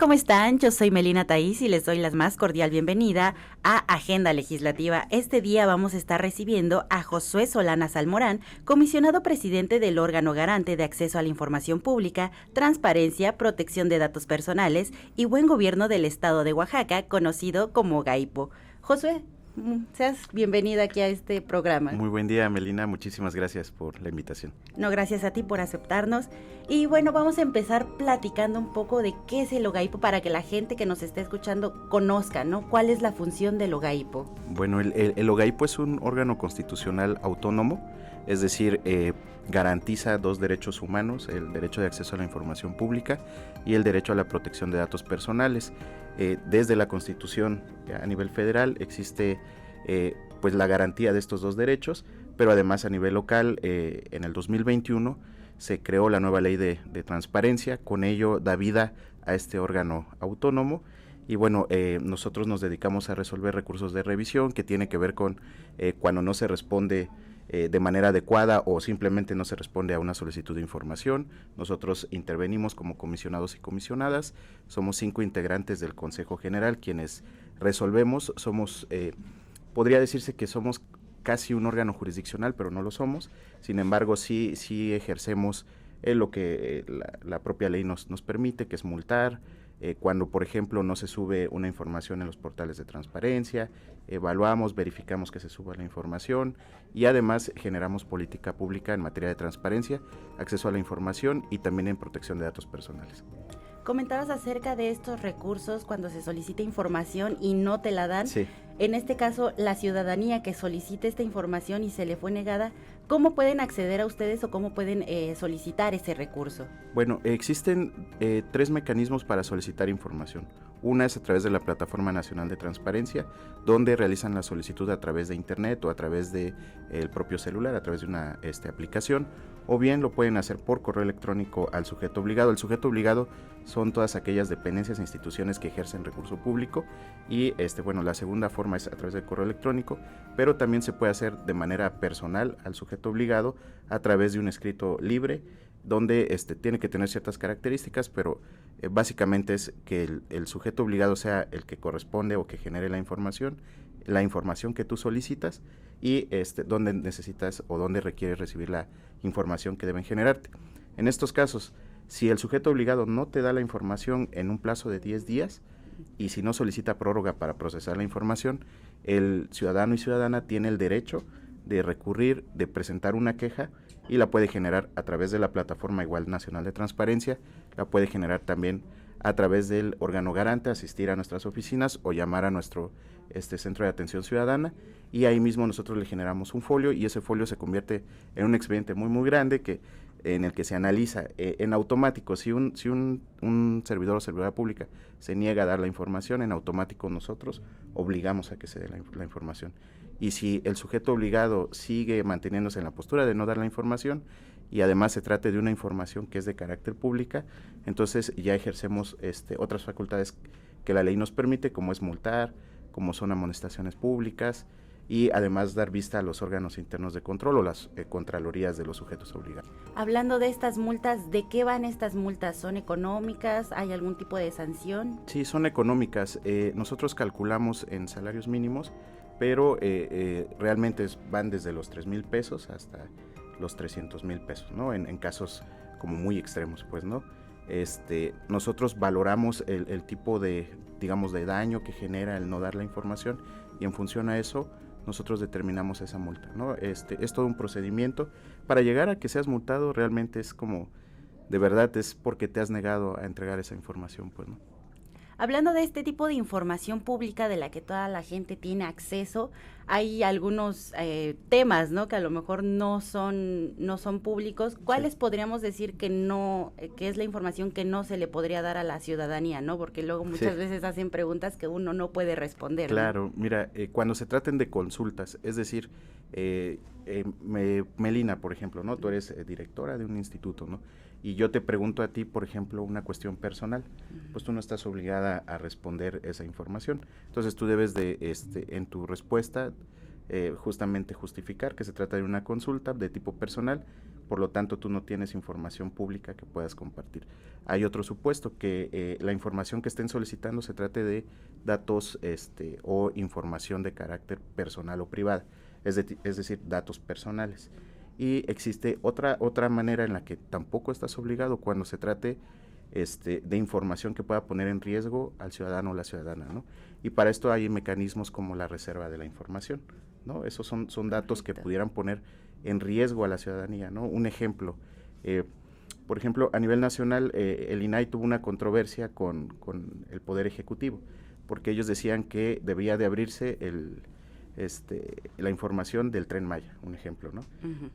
¿cómo están? Yo soy Melina Taís y les doy la más cordial bienvenida a Agenda Legislativa. Este día vamos a estar recibiendo a Josué Solana Salmorán, comisionado presidente del órgano garante de acceso a la información pública, transparencia, protección de datos personales y buen gobierno del estado de Oaxaca, conocido como GAIPO. Josué, seas bienvenida aquí a este programa. Muy buen día, Melina, muchísimas gracias por la invitación. No, gracias a ti por aceptarnos. Y bueno, vamos a empezar platicando un poco de qué es el OGAIPO para que la gente que nos esté escuchando conozca, ¿no? ¿Cuál es la función del OGAIPO? Bueno, el OGAIPO es un órgano constitucional autónomo, es decir, garantiza dos derechos humanos, el derecho de acceso a la información pública y el derecho a la protección de datos personales. Desde la Constitución a nivel federal existe pues la garantía de estos dos derechos, pero además a nivel local en el 2021 se creó la nueva ley de transparencia, con ello da vida a este órgano autónomo. Y bueno, nosotros nos dedicamos a resolver recursos de revisión que tiene que ver con cuando no se responde de manera adecuada o simplemente no se responde a una solicitud de información. Nosotros intervenimos como comisionados y comisionadas, somos 5 integrantes del Consejo General quienes resolvemos, somos, podría decirse que somos casi un órgano jurisdiccional, pero no lo somos, sin embargo sí ejercemos lo que la propia ley nos permite, que es multar, cuando por ejemplo no se sube una información en los portales de transparencia, evaluamos, verificamos que se suba la información y además generamos política pública en materia de transparencia, acceso a la información y también en protección de datos personales. Comentabas acerca de estos recursos cuando se solicita información y no te la dan. Sí. En este caso, la ciudadanía que solicite esta información y se le fue negada, ¿cómo pueden acceder a ustedes o cómo pueden solicitar ese recurso? Bueno, existen 3 mecanismos para solicitar información. Una es a través de la Plataforma Nacional de Transparencia, donde realizan la solicitud a través de internet o a través de el propio celular, a través de una aplicación, o bien lo pueden hacer por correo electrónico al sujeto obligado. El sujeto obligado son todas aquellas dependencias e instituciones que ejercen recurso público y bueno, la segunda forma es a través del correo electrónico, pero también se puede hacer de manera personal al sujeto obligado a través de un escrito libre, donde tiene que tener ciertas características, pero básicamente es que el sujeto obligado sea el que corresponde o que genere la información que tú solicitas y dónde necesitas o dónde requieres recibir la información que deben generarte. En estos casos, si el sujeto obligado no te da la información en un plazo de 10 días y si no solicita prórroga para procesar la información, el ciudadano y ciudadana tiene el derecho de recurrir, de presentar una queja y la puede generar a través de la Plataforma igual Nacional de Transparencia, la puede generar también a través del órgano garante, asistir a nuestras oficinas o llamar a nuestro centro de atención ciudadana y ahí mismo nosotros le generamos un folio y ese folio se convierte en un expediente muy grande en el que se analiza en automático. Si un servidor o servidora pública se niega a dar la información, en automático nosotros obligamos a que se dé la información. Y si el sujeto obligado sigue manteniéndose en la postura de no dar la información y además se trate de una información que es de carácter pública, entonces ya ejercemos otras facultades que la ley nos permite, como es multar, como son amonestaciones públicas y además dar vista a los órganos internos de control o las contralorías de los sujetos obligados. Hablando de estas multas, ¿de qué van estas multas? ¿Son económicas? ¿Hay algún tipo de sanción? Sí, son económicas. Nosotros calculamos en salarios mínimos, pero realmente van desde los 3,000 pesos hasta los 300,000 pesos, ¿no? En casos como muy extremos, pues, ¿no? Nosotros valoramos el tipo de daño que genera el no dar la información y en función a eso nosotros determinamos esa multa, ¿no? Es todo un procedimiento. Para llegar a que seas multado realmente es como, de verdad es porque te has negado a entregar esa información, pues, ¿no? Hablando de este tipo de información pública de la que toda la gente tiene acceso, hay algunos temas, ¿no? Que a lo mejor no son públicos. ¿Cuáles podríamos decir que es la información que no se le podría dar a la ciudadanía, ¿no? Porque luego muchas veces hacen preguntas que uno no puede responder. Claro, ¿no? Mira, cuando se traten de consultas, es decir, Melina, por ejemplo, ¿no? Tú eres directora de un instituto, ¿no? Y yo te pregunto a ti, por ejemplo, una cuestión personal, pues tú no estás obligada a responder esa información. Entonces tú debes de, en tu respuesta, justamente justificar que se trata de una consulta de tipo personal por lo tanto tú no tienes información pública que puedas compartir. Hay otro supuesto, que la información que estén solicitando se trate de datos o información de carácter personal o privada, es decir, datos personales. Y existe otra manera en la que tampoco estás obligado cuando se trate de información que pueda poner en riesgo al ciudadano o la ciudadana, ¿no? Y para esto hay mecanismos como la reserva de la información, ¿no? Esos son datos que pudieran poner en riesgo a la ciudadanía, ¿no? Un ejemplo, por ejemplo, a nivel nacional, el INAI tuvo una controversia con el Poder Ejecutivo, porque ellos decían que debía de abrirse la información del Tren Maya, un ejemplo, ¿no?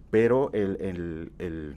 Pero el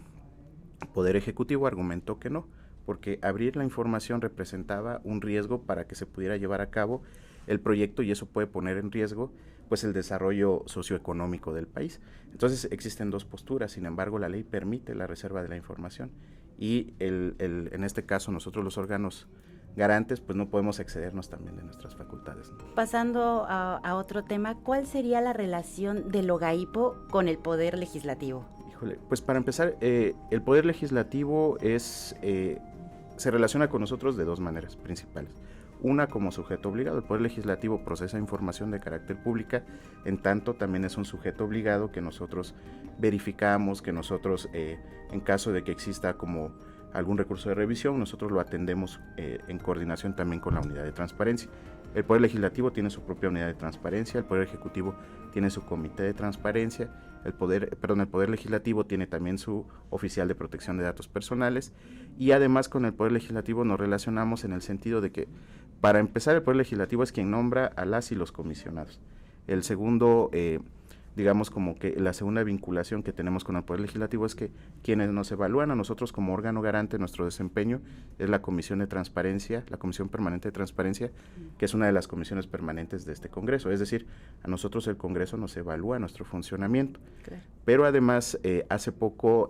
Poder Ejecutivo argumentó que no, porque abrir la información representaba un riesgo para que se pudiera llevar a cabo el proyecto, y eso puede poner en riesgo pues el desarrollo socioeconómico del país. Entonces existen dos posturas, sin embargo la ley permite la reserva de la información, y en este caso nosotros los órganos garantes pues no podemos excedernos también de nuestras facultades, ¿no? Pasando a otro tema, ¿cuál sería la relación del OGAIPO con el Poder Legislativo? Híjole, pues para empezar, el Poder Legislativo se relaciona con nosotros de dos maneras principales. Una, como sujeto obligado. El Poder Legislativo procesa información de carácter pública, en tanto también es un sujeto obligado que nosotros verificamos, que nosotros, en caso de que exista como algún recurso de revisión, nosotros lo atendemos en coordinación también con la unidad de transparencia. El Poder Legislativo tiene su propia unidad de transparencia, el Poder Ejecutivo tiene su comité de transparencia, el Poder Legislativo tiene también su oficial de protección de datos personales, y además con el Poder Legislativo nos relacionamos en el sentido de que, para empezar, el Poder Legislativo es quien nombra a las y los comisionados. El segundo, digamos como que la segunda vinculación que tenemos con el Poder Legislativo es que quienes nos evalúan a nosotros como órgano garante de nuestro desempeño es la Comisión de Transparencia, la Comisión Permanente de Transparencia, que es una de las comisiones permanentes de este Congreso. Es decir, a nosotros el Congreso nos evalúa nuestro funcionamiento. Claro. Pero además, hace poco,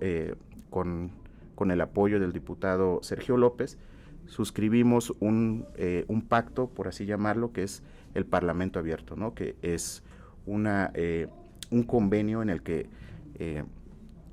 con el apoyo del diputado Sergio López, suscribimos un pacto, por así llamarlo, que es el Parlamento Abierto, ¿no? Que es un convenio en el que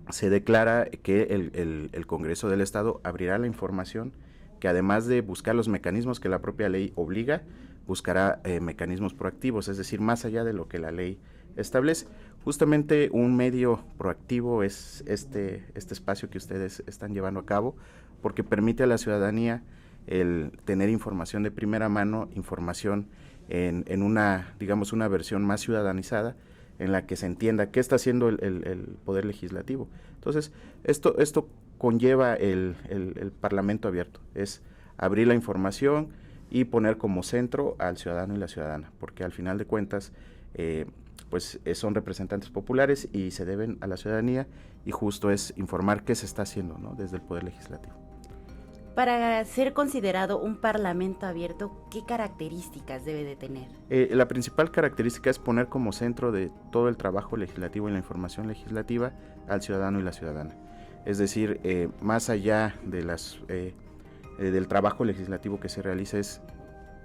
se declara que el Congreso del Estado abrirá la información, que además de buscar los mecanismos que la propia ley obliga, buscará mecanismos proactivos, es decir, más allá de lo que la ley establece. Justamente un medio proactivo es este espacio que ustedes están llevando a cabo, porque permite a la ciudadanía el tener información de primera mano, información en una, digamos, una versión más ciudadanizada, en la que se entienda qué está haciendo el Poder Legislativo. Entonces, esto conlleva el Parlamento Abierto, es abrir la información y poner como centro al ciudadano y la ciudadana, porque al final de cuentas, son representantes populares y se deben a la ciudadanía, y justo es informar qué se está haciendo, ¿no?, desde el Poder Legislativo. Para ser considerado un parlamento abierto, ¿qué características debe de tener? La principal característica es poner como centro de todo el trabajo legislativo y la información legislativa al ciudadano y la ciudadana. Es decir, más allá de del trabajo legislativo que se realiza, es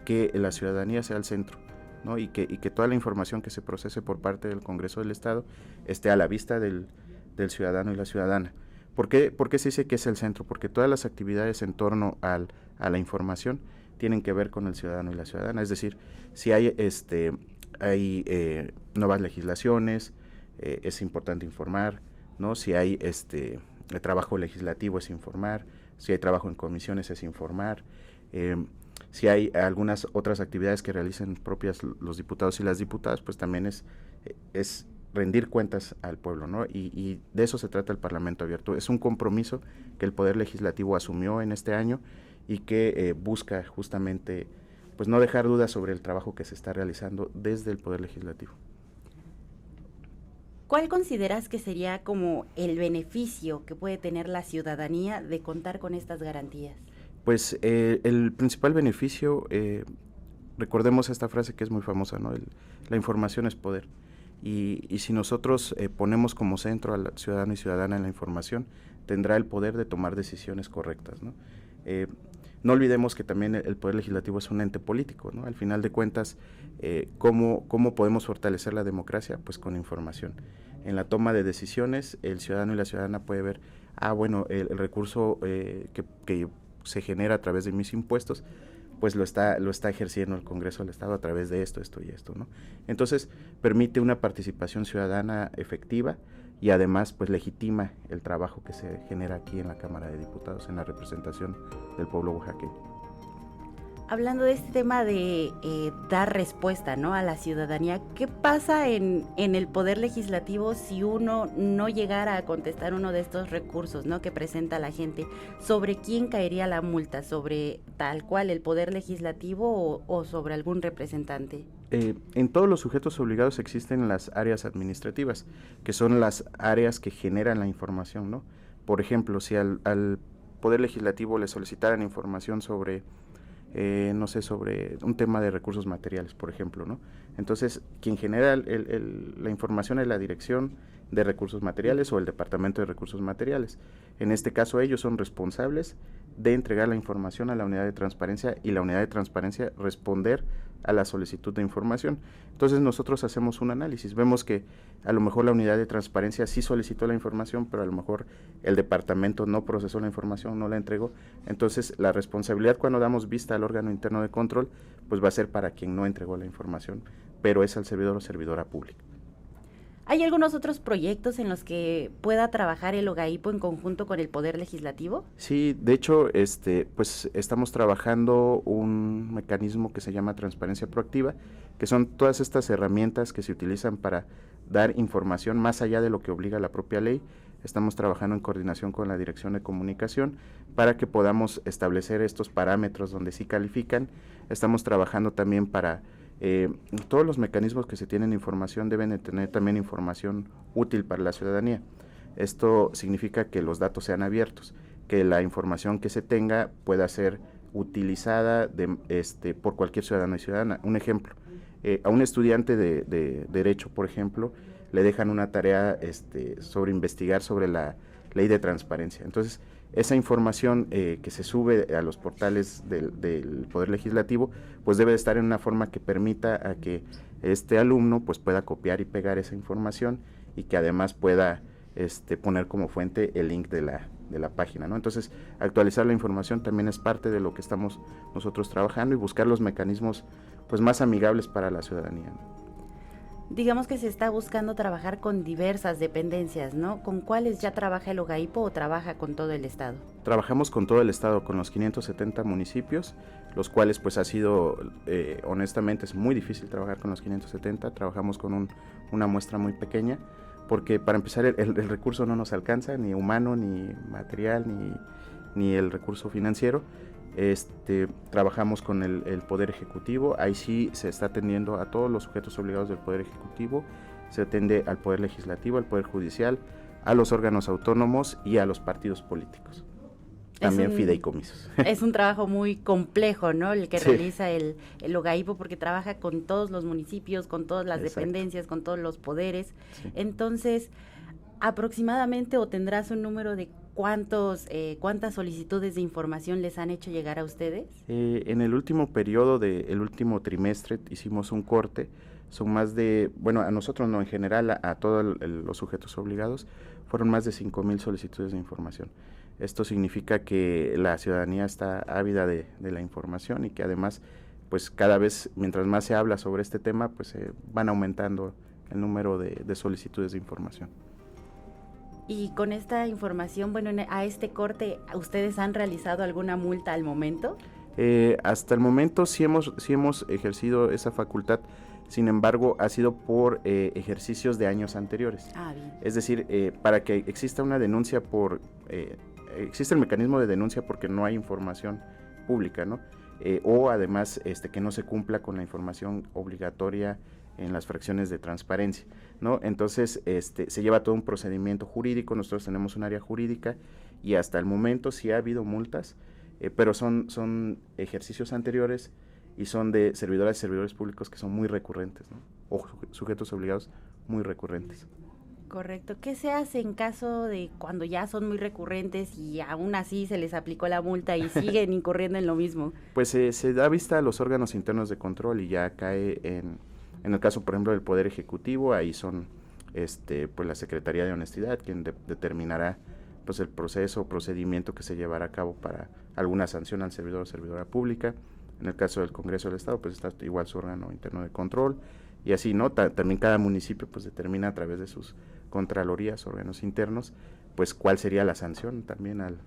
que la ciudadanía sea el centro, ¿no? Y que toda la información que se procese por parte del Congreso del Estado esté a la vista del ciudadano y la ciudadana. ¿Por qué se dice que es el centro? Porque todas las actividades en torno a la información tienen que ver con el ciudadano y la ciudadana. Es decir, si hay nuevas legislaciones, es importante informar, ¿no? Si hay el trabajo legislativo, es informar. Si hay trabajo en comisiones, es informar. Si hay algunas otras actividades que realicen propias los diputados y las diputadas, pues también es rendir cuentas al pueblo, ¿no? Y de eso se trata el Parlamento Abierto. Es un compromiso que el Poder Legislativo asumió en este año y que busca justamente, pues, no dejar dudas sobre el trabajo que se está realizando desde el Poder Legislativo. ¿Cuál consideras que sería como el beneficio que puede tener la ciudadanía de contar con estas garantías? Pues el principal beneficio, recordemos esta frase que es muy famosa, ¿no? La información es poder. Y si nosotros ponemos como centro al ciudadano y ciudadana en la información, tendrá el poder de tomar decisiones correctas, ¿no? No olvidemos que también el Poder Legislativo es un ente político, ¿no? Al final de cuentas, ¿cómo podemos fortalecer la democracia? Pues con información. en la toma de decisiones el ciudadano y la ciudadana puede ver, bueno, el recurso que se genera a través de mis impuestos, pues lo está ejerciendo el Congreso del Estado a través de esto y esto, ¿no? Entonces, permite una participación ciudadana efectiva y además, pues legitima el trabajo que se genera aquí en la Cámara de Diputados, en la representación del pueblo oaxaqueño. Hablando de este tema de dar respuesta, ¿no?, a la ciudadanía, ¿qué pasa en el Poder Legislativo si uno no llegara a contestar uno de estos recursos, ¿no?, que presenta la gente? ¿Sobre quién caería la multa? ¿Sobre tal cual el Poder Legislativo o sobre algún representante? En todos los sujetos obligados existen las áreas administrativas, que son las áreas que generan la información, ¿no? Por ejemplo, si al Poder Legislativo le solicitaran información sobre no sé, sobre un tema de recursos materiales, por ejemplo, ¿no? Entonces, quien genera la información es la Dirección de Recursos Materiales o el Departamento de Recursos Materiales. En este caso, ellos son responsables de entregar la información a la Unidad de Transparencia y la Unidad de Transparencia responder a la solicitud de información. Entonces, nosotros hacemos un análisis, vemos que a lo mejor la Unidad de Transparencia sí solicitó la información, pero a lo mejor el departamento no procesó la información, no la entregó. Entonces, la responsabilidad cuando damos vista al órgano interno de control, pues va a ser para quien no entregó la información, pero es al servidor o servidora pública. ¿Hay algunos otros proyectos en los que pueda trabajar el OGAIPO en conjunto con el Poder Legislativo? Sí, de hecho, pues estamos trabajando un mecanismo que se llama transparencia proactiva, que son todas estas herramientas que se utilizan para dar información más allá de lo que obliga la propia ley. Estamos trabajando en coordinación con la Dirección de Comunicación para que podamos establecer estos parámetros donde sí califican. Estamos trabajando también para todos los mecanismos que se tienen información deben de tener también información útil para la ciudadanía. Esto significa que los datos sean abiertos, que la información que se tenga pueda ser utilizada por cualquier ciudadano y ciudadana. Un ejemplo, a un estudiante de Derecho, por ejemplo, le dejan una tarea sobre investigar sobre la ley de transparencia. Entonces, esa información que se sube a los portales del Poder Legislativo, pues debe de estar en una forma que permita a que este alumno pues pueda copiar y pegar esa información y que además pueda poner como fuente el link de la página, ¿no? Entonces, actualizar la información también es parte de lo que estamos nosotros trabajando y buscar los mecanismos pues más amigables para la ciudadanía, ¿no? Digamos que se está buscando trabajar con diversas dependencias, ¿no? ¿Con cuáles ya trabaja el OGAIPO o trabaja con todo el estado? Trabajamos con todo el estado, con los 570 municipios, los cuales pues ha sido, honestamente es muy difícil trabajar con los 570, trabajamos con una muestra muy pequeña, porque para empezar el recurso no nos alcanza, ni humano, ni material, ni el recurso financiero. Trabajamos con el Poder Ejecutivo, ahí sí se está atendiendo a todos los sujetos obligados del Poder Ejecutivo, se atiende al Poder Legislativo, al Poder Judicial, a los órganos autónomos y a los partidos políticos, también fideicomisos. Es un trabajo muy complejo, ¿no?, el que realiza el OGAIPO, porque trabaja con todos los municipios, con todas las dependencias, con todos los poderes. Sí. Entonces, aproximadamente, o tendrás un número de cuántas solicitudes de información les han hecho llegar a ustedes? En el último periodo del último trimestre hicimos un corte, son más de, bueno, a nosotros no, en general a todos los sujetos obligados, fueron más de 5,000 solicitudes de información. Esto significa que la ciudadanía está ávida de la información y que además, pues cada vez, mientras más se habla sobre este tema, pues van aumentando el número de solicitudes de información. Y con esta información, bueno, a este corte, ¿ustedes han realizado alguna multa al momento? Hasta el momento sí hemos ejercido esa facultad, sin embargo, ha sido por ejercicios de años anteriores. Bien. Es decir, para que exista una denuncia existe el mecanismo de denuncia porque no hay información pública, ¿no? O además que no se cumpla con la información obligatoria en las fracciones de transparencia, ¿no? Entonces, se lleva todo un procedimiento jurídico, nosotros tenemos un área jurídica y hasta el momento sí ha habido multas, pero son ejercicios anteriores y son de servidoras y servidores públicos que son muy recurrentes, ¿no? O sujetos obligados muy recurrentes. Correcto. ¿Qué se hace en caso de cuando ya son muy recurrentes y aún así se les aplicó la multa y siguen incurriendo en lo mismo? Pues se da vista a los órganos internos de control y ya cae en el caso, por ejemplo, del Poder Ejecutivo, ahí son pues la Secretaría de Honestidad, quien determinará pues el procedimiento que se llevará a cabo para alguna sanción al servidor o servidora pública. En el caso del Congreso del Estado, pues está igual su órgano interno de control, y así, ¿no? También cada municipio pues determina a través de sus contralorías, órganos internos, pues cuál sería la sanción también al,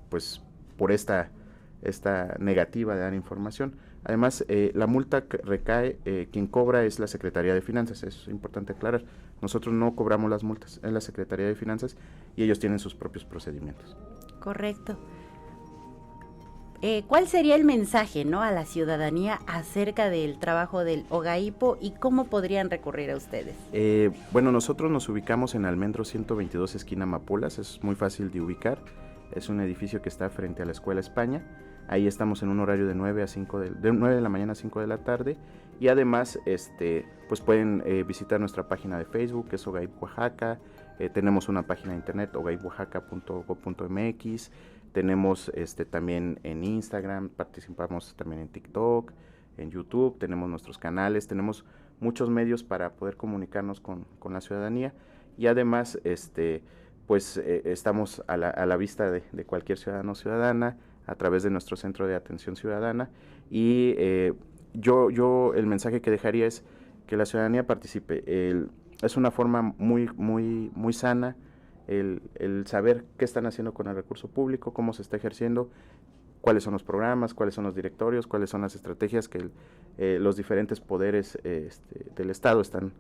pues por esta negativa de dar información. Además, la multa recae, quien cobra es la Secretaría de Finanzas, eso es importante aclarar. Nosotros no cobramos las multas, es la Secretaría de Finanzas y ellos tienen sus propios procedimientos. Correcto. ¿Cuál sería el mensaje, ¿no?, a la ciudadanía acerca del trabajo del OGAIPO y cómo podrían recurrir a ustedes? Bueno, nosotros nos ubicamos en Almendro 122, esquina Amapolas, es muy fácil de ubicar. Es un edificio que está frente a la Escuela España. Ahí estamos en un horario de 9 de la mañana a 5 de la tarde. Y además, pues pueden visitar nuestra página de Facebook, que es OGAIPO Oaxaca. Tenemos una página de internet, ogaipoaxaca.gov.mx. Tenemos también en Instagram, participamos también en TikTok, en YouTube. Tenemos nuestros canales, tenemos muchos medios para poder comunicarnos con la ciudadanía. Y además, pues estamos a la vista de cualquier ciudadano o ciudadana a través de nuestro centro de atención ciudadana, y yo el mensaje que dejaría es que la ciudadanía participe. Es una forma muy sana el saber qué están haciendo con el recurso público, cómo se está ejerciendo, cuáles son los programas, cuáles son los directorios, cuáles son las estrategias que los diferentes poderes del Estado están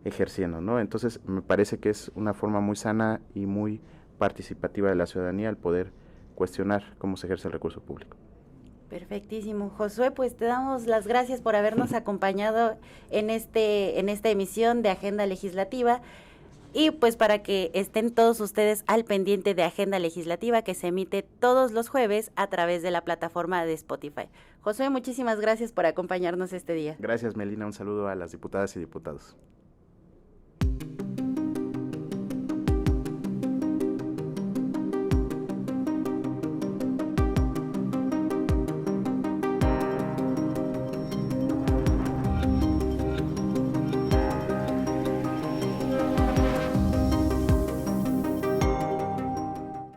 ejerciendo, ¿no? Entonces me parece que es una forma muy sana y muy participativa de la ciudadanía el poder cuestionar cómo se ejerce el recurso público. Perfectísimo. Josué, pues te damos las gracias por habernos acompañado en esta emisión de Agenda Legislativa, y pues para que estén todos ustedes al pendiente de Agenda Legislativa, que se emite todos los jueves a través de la plataforma de Spotify. Josué, muchísimas gracias por acompañarnos este día. Gracias, Melina, un saludo a las diputadas y diputados.